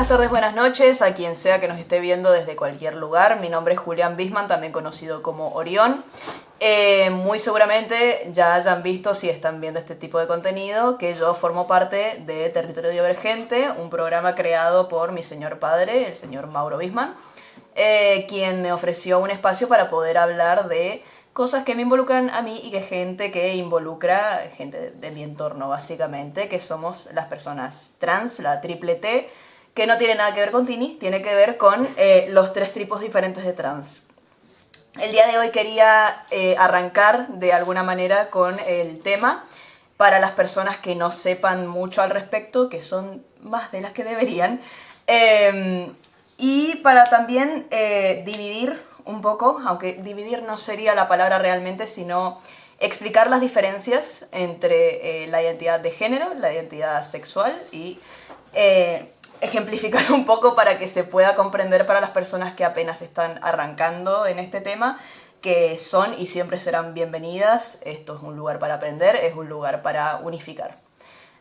buenas tardes, buenas noches a quien sea que nos esté viendo desde cualquier lugar. Mi nombre es Julián Bisman, también conocido como Orión. Muy seguramente ya hayan visto, si están viendo este tipo de contenido, que yo formo parte de Territorio Divergente, un programa creado por mi señor padre, el señor Mauro Bisman, quien me ofreció un espacio para poder hablar de cosas que me involucran a mí y que involucra gente de mi entorno, básicamente, que somos las personas trans, la triple T, que no tiene nada que ver con Tini, tiene que ver con los tres tipos diferentes de trans. El día de hoy quería arrancar de alguna manera con el tema para las personas que no sepan mucho al respecto, que son más de las que deberían, y para también dividir un poco, aunque dividir no sería la palabra realmente, sino explicar las diferencias entre la identidad de género, la identidad sexual y ejemplificar un poco para que se pueda comprender para las personas que apenas están arrancando en este tema, que son y siempre serán bienvenidas. Esto es un lugar para aprender, es un lugar para unificar.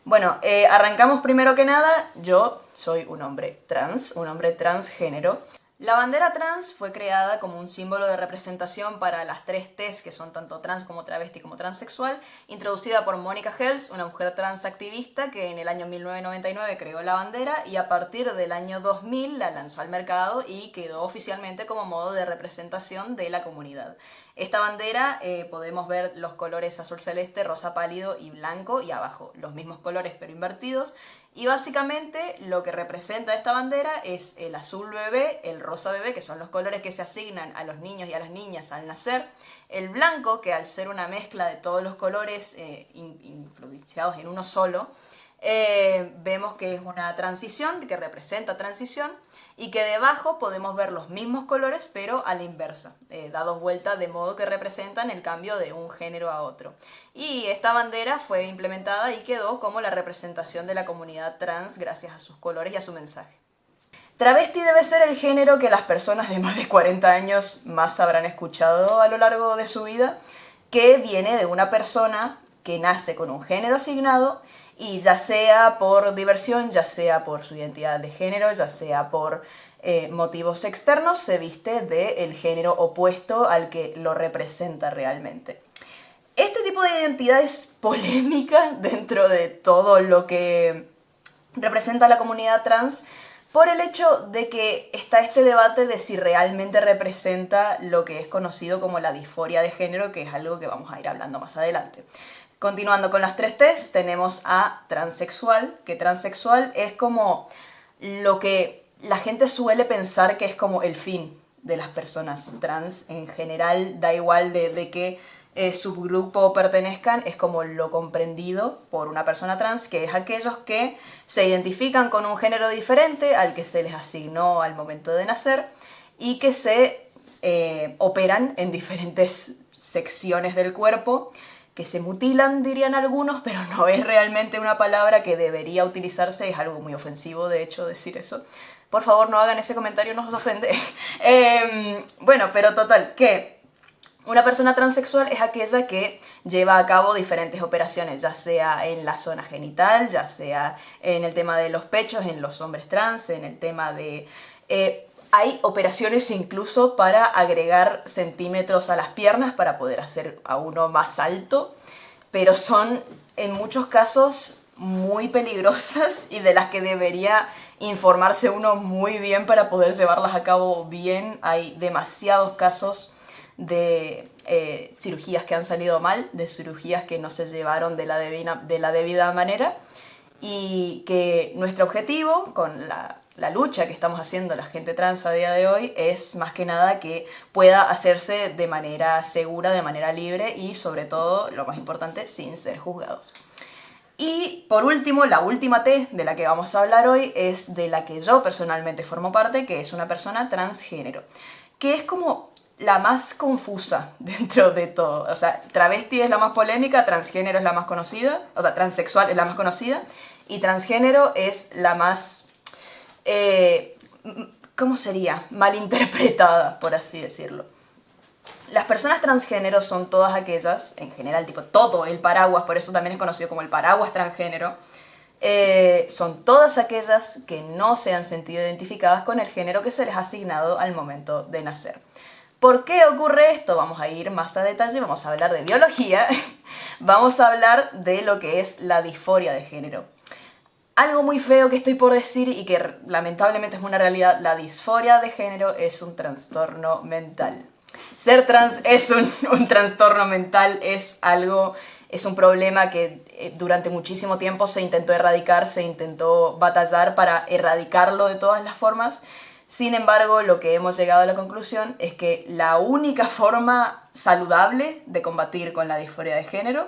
Bueno, arrancamos primero que nada. Yo soy un hombre transgénero. La bandera trans fue creada como un símbolo de representación para las tres T's, que son tanto trans como travesti como transexual, introducida por Mónica Helps, una mujer trans activista que en el año 1999 creó la bandera y a partir del año 2000 la lanzó al mercado y quedó oficialmente como modo de representación de la comunidad. Esta bandera podemos ver los colores azul celeste, rosa pálido y blanco, y abajo los mismos colores pero invertidos. Y básicamente lo que representa esta bandera es el azul bebé, el rosa bebé, que son los colores que se asignan a los niños y a las niñas al nacer, el blanco, que al ser una mezcla de todos los colores influenciados en uno solo, vemos que es una transición, que representa transición, y que debajo podemos ver los mismos colores pero a la inversa, dados vuelta de modo que representan el cambio de un género a otro. Y esta bandera fue implementada y quedó como la representación de la comunidad trans gracias a sus colores y a su mensaje. Travesti debe ser el género que las personas de más de 40 años más habrán escuchado a lo largo de su vida, que viene de una persona que nace con un género asignado y ya sea por diversión, ya sea por su identidad de género, ya sea por motivos externos, se viste del género opuesto al que lo representa realmente. Este tipo de identidad es polémica dentro de todo lo que representa la comunidad trans por el hecho de que está este debate de si realmente representa lo que es conocido como la disforia de género, que es algo que vamos a ir hablando más adelante. Continuando con las tres T's, tenemos a transexual, que transexual es como lo que la gente suele pensar que es como el fin de las personas trans en general, da igual de qué subgrupo pertenezcan, es como lo comprendido por una persona trans, que es aquellos que se identifican con un género diferente al que se les asignó al momento de nacer y que se operan en diferentes secciones del cuerpo, que se mutilan, dirían algunos, pero no es realmente una palabra que debería utilizarse, es algo muy ofensivo, de hecho, decir eso. Por favor, no hagan ese comentario, nos ofende. Bueno, pero total, que una persona transexual es aquella que lleva a cabo diferentes operaciones, ya sea en la zona genital, ya sea en el tema de los pechos, en los hombres trans, en el tema de... hay operaciones incluso para agregar centímetros a las piernas para poder hacer a uno más alto, pero son en muchos casos muy peligrosas y de las que debería informarse uno muy bien para poder llevarlas a cabo bien. Hay demasiados casos de cirugías que han salido mal, de cirugías que no se llevaron de la debida manera, y que nuestro objetivo con la lucha que estamos haciendo la gente trans a día de hoy es más que nada que pueda hacerse de manera segura, de manera libre y sobre todo, lo más importante, sin ser juzgados. Y por último, la última T de la que vamos a hablar hoy es de la que yo personalmente formo parte, que es una persona transgénero, que es como la más confusa dentro de todo. O sea, travesti es la más polémica, transgénero es la más conocida, o sea, transexual es la más conocida y transgénero es la más... ¿cómo sería? Malinterpretada, por así decirlo. Las personas transgénero son todas aquellas, en general, tipo todo el paraguas, por eso también es conocido como el paraguas transgénero, son todas aquellas que no se han sentido identificadas con el género que se les ha asignado al momento de nacer. ¿Por qué ocurre esto? Vamos a ir más a detalle, vamos a hablar de biología, vamos a hablar de lo que es la disforia de género. Algo muy feo que estoy por decir y que lamentablemente es una realidad, la disforia de género es un trastorno mental. Ser trans es un trastorno mental, es un problema que durante muchísimo tiempo se intentó erradicar, se intentó batallar para erradicarlo de todas las formas. Sin embargo, lo que hemos llegado a la conclusión es que la única forma saludable de combatir con la disforia de género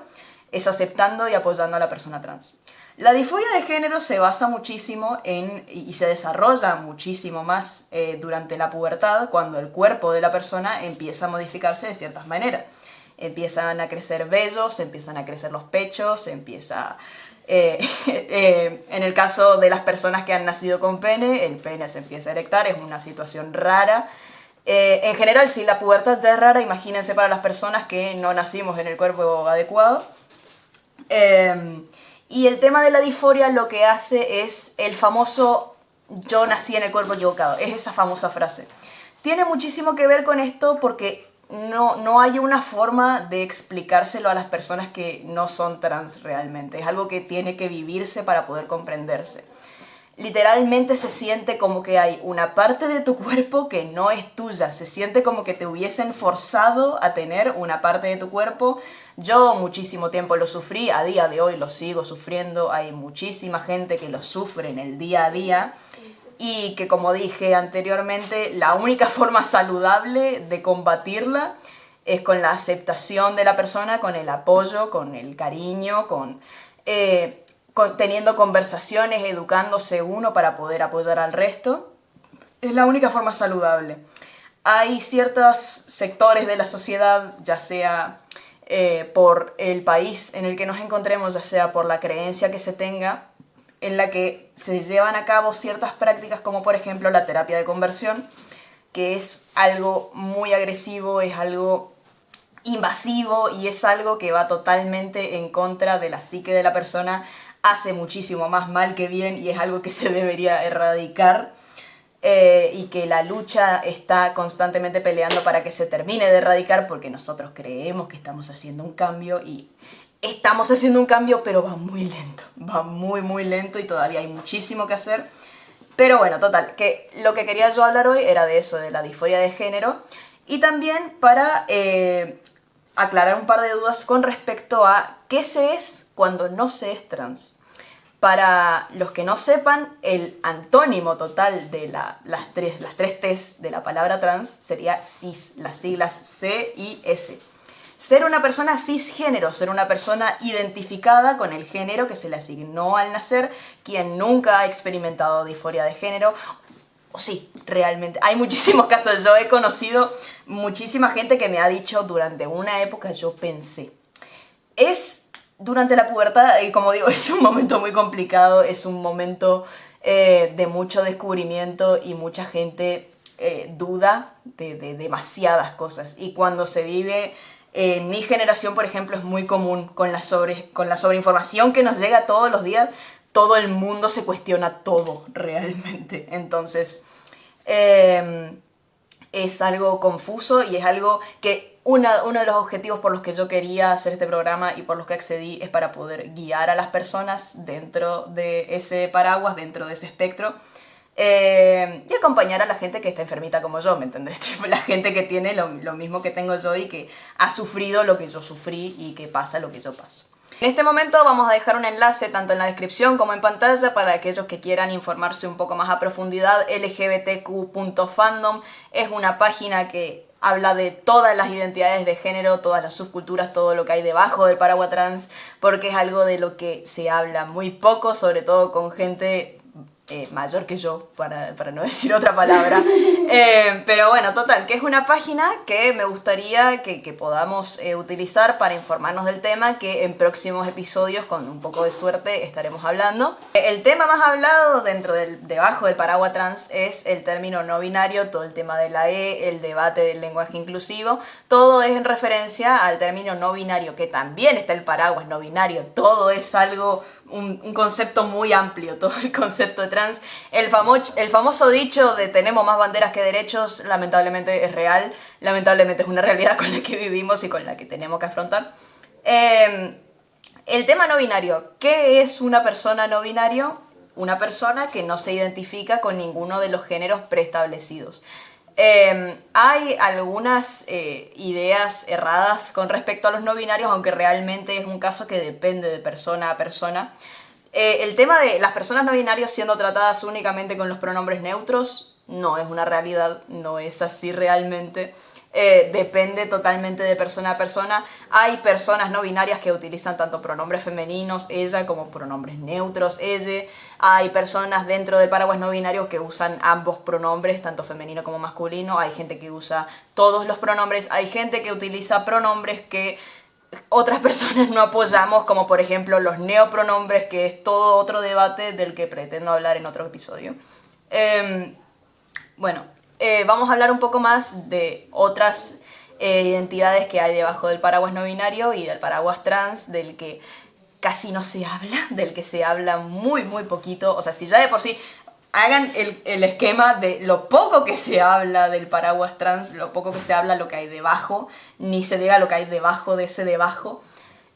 es aceptando y apoyando a la persona trans. La disforia de género se basa muchísimo y se desarrolla muchísimo más durante la pubertad, cuando el cuerpo de la persona empieza a modificarse de ciertas maneras. Empiezan a crecer vellos, empiezan a crecer los pechos, en el caso de las personas que han nacido con pene, el pene se empieza a erectar, es una situación rara. En general, si la pubertad ya es rara, imagínense para las personas que no nacimos en el cuerpo adecuado. Y el tema de la disforia lo que hace es el famoso "yo nací en el cuerpo equivocado", es esa famosa frase. Tiene muchísimo que ver con esto porque no hay una forma de explicárselo a las personas que no son trans realmente. Es algo que tiene que vivirse para poder comprenderse. Literalmente se siente como que hay una parte de tu cuerpo que no es tuya. Se siente como que te hubiesen forzado a tener una parte de tu cuerpo. Yo muchísimo tiempo lo sufrí, a día de hoy lo sigo sufriendo. Hay muchísima gente que lo sufre en el día a día. Y que, como dije anteriormente, la única forma saludable de combatirla es con la aceptación de la persona, con el apoyo, con el cariño, teniendo conversaciones, educándose uno para poder apoyar al resto. Es la única forma saludable. Hay ciertos sectores de la sociedad, ya sea por el país en el que nos encontremos, ya sea por la creencia que se tenga, en la que se llevan a cabo ciertas prácticas como por ejemplo la terapia de conversión, que es algo muy agresivo, es algo invasivo y es algo que va totalmente en contra de la psique de la persona, hace muchísimo más mal que bien y es algo que se debería erradicar y que la lucha está constantemente peleando para que se termine de erradicar, porque nosotros creemos que estamos haciendo un cambio y estamos haciendo un cambio, pero va muy lento, va muy lento y todavía hay muchísimo que hacer. Pero bueno, total, que lo que quería yo hablar hoy era de eso, de la disforia de género, y también para aclarar un par de dudas con respecto a qué se es cuando no se es trans. Para los que no sepan, el antónimo total de las tres T's de la palabra trans sería cis, las siglas C y S. Ser una persona cisgénero, ser una persona identificada con el género que se le asignó al nacer, quien nunca ha experimentado disforia de género. O sí, realmente, hay muchísimos casos. Yo he conocido muchísima gente que me ha dicho durante una época, yo pensé. Durante la pubertad, como digo, es un momento muy complicado, es un momento de mucho descubrimiento y mucha gente duda de demasiadas cosas. Y cuando se vive... En mi generación, por ejemplo, es muy común con la sobreinformación que nos llega todos los días, todo el mundo se cuestiona todo realmente. Entonces, es algo confuso y es algo que uno de los objetivos por los que yo quería hacer este programa y por los que accedí es para poder guiar a las personas dentro de ese paraguas, dentro de ese espectro. Y acompañar a la gente que está enfermita como yo, ¿me entendés? La gente que tiene lo mismo que tengo yo y que ha sufrido lo que yo sufrí y que pasa lo que yo paso. En este momento vamos a dejar un enlace tanto en la descripción como en pantalla para aquellos que quieran informarse un poco más a profundidad. lgbtq.fandom es una página que habla de todas las identidades de género, todas las subculturas, todo lo que hay debajo del paraguas trans, porque es algo de lo que se habla muy poco, sobre todo con gente mayor que yo, para no decir otra palabra. Pero bueno, total, que es una página que me gustaría que podamos utilizar para informarnos del tema, que en próximos episodios, con un poco de suerte, estaremos hablando. El tema más hablado debajo del paraguas trans es el término no binario, todo el tema de la E, el debate del lenguaje inclusivo, todo es en referencia al término no binario, que también está el paraguas no binario, todo es algo un concepto muy amplio, todo el concepto de trans. El famoso dicho de tenemos más banderas que derechos, lamentablemente es real, lamentablemente es una realidad con la que vivimos y con la que tenemos que afrontar. El tema no binario. ¿Qué es una persona no binario? Una persona que no se identifica con ninguno de los géneros preestablecidos. Hay algunas ideas erradas con respecto a los no binarios, aunque realmente es un caso que depende de persona a persona. El tema de las personas no binarias siendo tratadas únicamente con los pronombres neutros no es una realidad, no es así realmente. Depende totalmente de persona a persona. Hay personas no binarias que utilizan tanto pronombres femeninos, ella, como pronombres neutros, ella. Hay personas dentro del paraguas no binario que usan ambos pronombres, tanto femenino como masculino. Hay gente que usa todos los pronombres. Hay gente que utiliza pronombres que otras personas no apoyamos, como por ejemplo los neopronombres, que es todo otro debate del que pretendo hablar en otro episodio. Vamos a hablar un poco más de otras identidades que hay debajo del paraguas no binario y del paraguas trans, del que casi no se habla, del que se habla muy poquito. O sea, si ya de por sí hagan el esquema de lo poco que se habla del paraguas trans, lo poco que se habla, lo que hay debajo, ni se diga lo que hay debajo de ese debajo.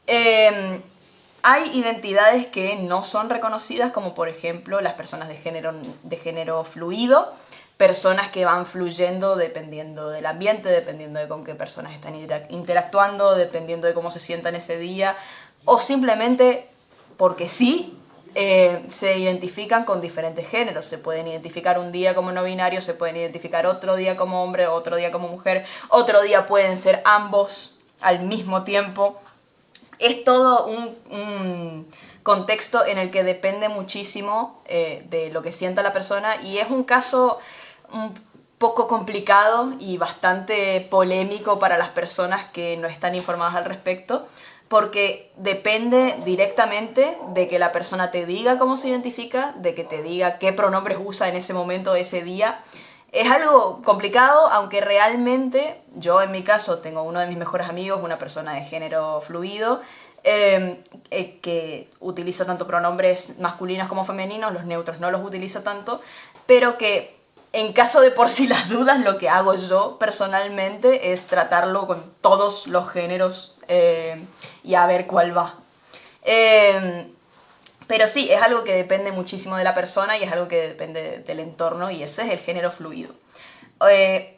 Hay identidades que no son reconocidas, como por ejemplo las personas de género fluido, personas que van fluyendo dependiendo del ambiente, dependiendo de con qué personas están interactuando, dependiendo de cómo se sientan ese día, o simplemente porque sí, se identifican con diferentes géneros. Se pueden identificar un día como no binario, se pueden identificar otro día como hombre, otro día como mujer, otro día pueden ser ambos al mismo tiempo. Es todo un contexto en el que depende muchísimo de lo que sienta la persona, y es un caso un poco complicado y bastante polémico para las personas que no están informadas al respecto, porque depende directamente de que la persona te diga cómo se identifica, de que te diga qué pronombres usa en ese momento, ese día. Es algo complicado, aunque realmente yo en mi caso tengo uno de mis mejores amigos, una persona de género fluido, que utiliza tanto pronombres masculinos como femeninos, los neutros no los utiliza tanto, pero que en caso de por si las dudas, lo que hago yo personalmente es tratarlo con todos los géneros y a ver cuál va. Pero sí, es algo que depende muchísimo de la persona y es algo que depende del entorno, y ese es el género fluido.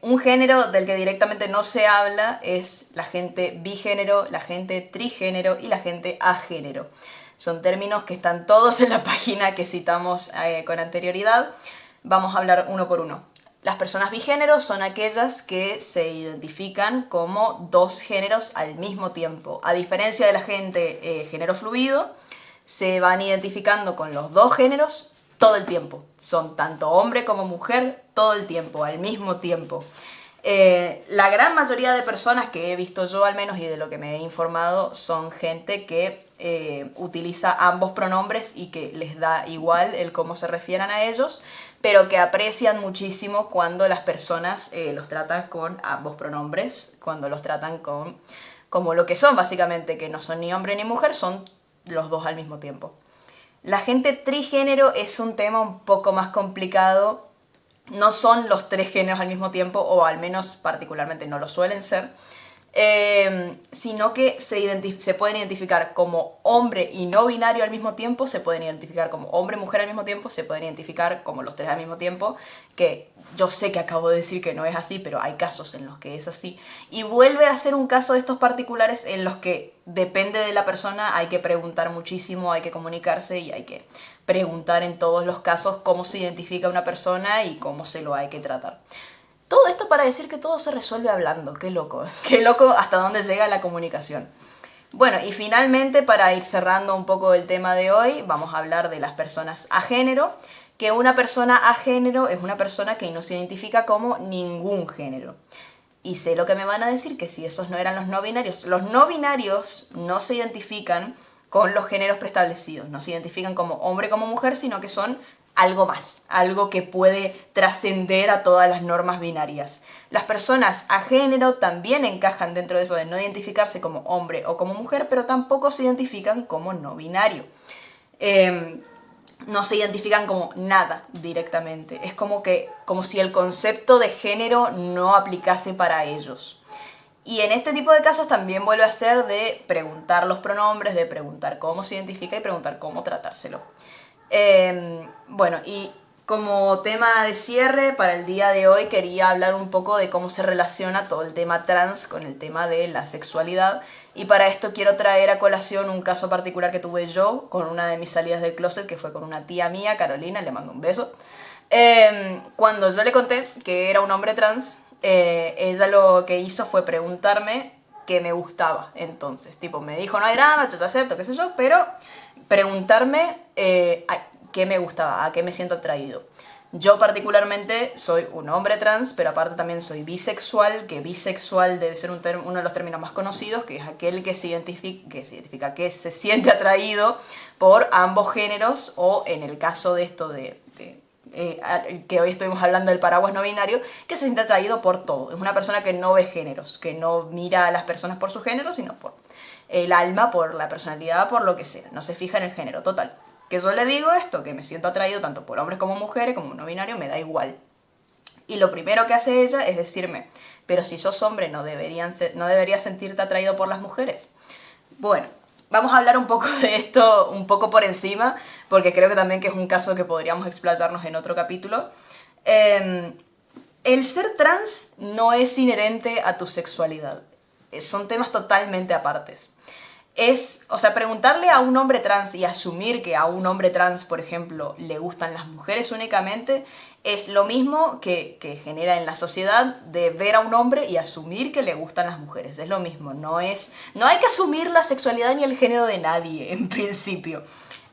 Un género del que directamente no se habla es la gente bigénero, la gente trigénero y la gente agénero. Son términos que están todos en la página que citamos con anterioridad. Vamos a hablar uno por uno. Las personas bigéneros son aquellas que se identifican como dos géneros al mismo tiempo. A diferencia de la gente género fluido, se van identificando con los dos géneros todo el tiempo. Son tanto hombre como mujer todo el tiempo, al mismo tiempo. La gran mayoría de personas que he visto yo al menos y de lo que me he informado son gente que utiliza ambos pronombres y que les da igual el cómo se refieran a ellos, pero que aprecian muchísimo cuando las personas los tratan con ambos pronombres, cuando los tratan como lo que son básicamente, que no son ni hombre ni mujer, son los dos al mismo tiempo. La gente trigénero es un tema un poco más complicado. No son los tres géneros al mismo tiempo, o al menos particularmente no lo suelen ser, sino que se pueden identificar como hombre y no binario al mismo tiempo, se pueden identificar como hombre y mujer al mismo tiempo, se pueden identificar como los tres al mismo tiempo, que yo sé que acabo de decir que no es así, pero hay casos en los que es así. Y vuelve a ser un caso de estos particulares en los que depende de la persona, hay que preguntar muchísimo, hay que comunicarse y hay que preguntar en todos los casos cómo se identifica una persona y cómo se lo hay que tratar. Todo esto para decir que todo se resuelve hablando. Qué loco hasta dónde llega la comunicación. Bueno, y finalmente, para ir cerrando un poco el tema de hoy, vamos a hablar de las personas agénero, que una persona agénero es una persona que no se identifica como ningún género. Y sé lo que me van a decir, que si esos no eran los no binarios. Los no binarios no se identifican con los géneros preestablecidos, no se identifican como hombre como mujer, sino que son algo más, algo que puede trascender a todas las normas binarias. Las personas agénero también encajan dentro de eso de no identificarse como hombre o como mujer, pero tampoco se identifican como no binario. no se identifican como nada directamente. Es como si el concepto de género no aplicase para ellos. Y en este tipo de casos también vuelve a ser de preguntar los pronombres, de preguntar cómo se identifica y preguntar cómo tratárselo. Bueno, y como tema de cierre para el día de hoy quería hablar un poco de cómo se relaciona todo el tema trans con el tema de la sexualidad. Y para esto quiero traer a colación un caso particular que tuve yo con una de mis salidas del closet, que fue con una tía mía, Carolina, le mando un beso. Cuando yo le conté que era un hombre trans, ella lo que hizo fue preguntarme qué me gustaba. Entonces, tipo, me dijo, no hay drama, yo te acepto, qué sé yo, pero preguntarme qué me gustaba, a qué me siento atraído. Yo particularmente soy un hombre trans, pero aparte también soy bisexual, que bisexual debe ser uno de los términos más conocidos, que es aquel que se identifica, que se siente atraído por ambos géneros, o en el caso de esto que hoy estuvimos hablando del paraguas no binario, que se siente atraído por todo. Es una persona que no ve géneros, que no mira a las personas por su género, sino por el alma, por la personalidad, por lo que sea. No se fija en el género, total. Que yo le digo esto, que me siento atraído tanto por hombres como mujeres, como no binario, me da igual. Y lo primero que hace ella es decirme, pero si sos hombre no deberías sentirte atraído por las mujeres. Bueno, vamos a hablar un poco de esto, un poco por encima, porque creo que también que es un caso que podríamos explayarnos en otro capítulo. El ser trans no es inherente a tu sexualidad. Son temas totalmente apartes. Preguntarle a un hombre trans y asumir que a un hombre trans, por ejemplo, le gustan las mujeres únicamente, es lo mismo que genera en la sociedad de ver a un hombre y asumir que le gustan las mujeres. Es lo mismo, no hay que asumir la sexualidad ni el género de nadie, en principio.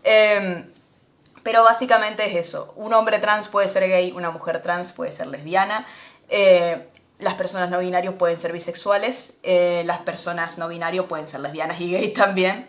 Pero básicamente es eso. Un hombre trans puede ser gay, una mujer trans puede ser lesbiana. Las personas no binarios pueden ser bisexuales, las personas no binarios pueden ser lesbianas y gays también,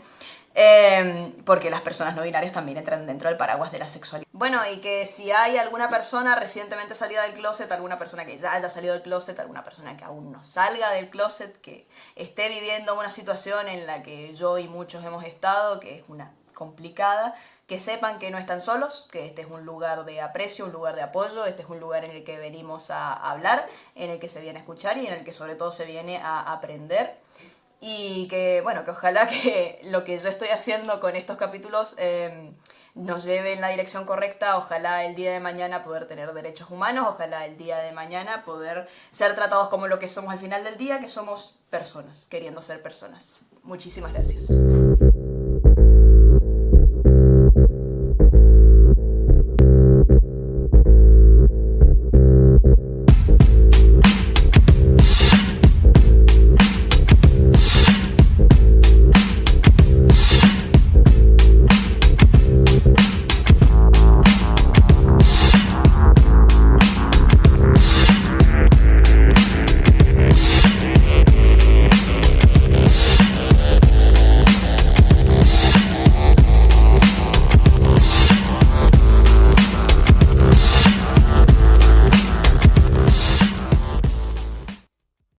porque las personas no binarias también entran dentro del paraguas de la sexualidad. Bueno, y que si hay alguna persona recientemente salida del closet, alguna persona que ya haya salido del closet, alguna persona que aún no salga del closet, que esté viviendo una situación en la que yo y muchos hemos estado, que es una complicada, que sepan que no están solos, que este es un lugar de aprecio, un lugar de apoyo, este es un lugar en el que venimos a hablar, en el que se viene a escuchar y en el que sobre todo se viene a aprender. Y que, bueno, que ojalá que lo que yo estoy haciendo con estos capítulos nos lleve en la dirección correcta, ojalá el día de mañana poder tener derechos humanos, ojalá el día de mañana poder ser tratados como lo que somos al final del día, que somos personas, queriendo ser personas. Muchísimas gracias.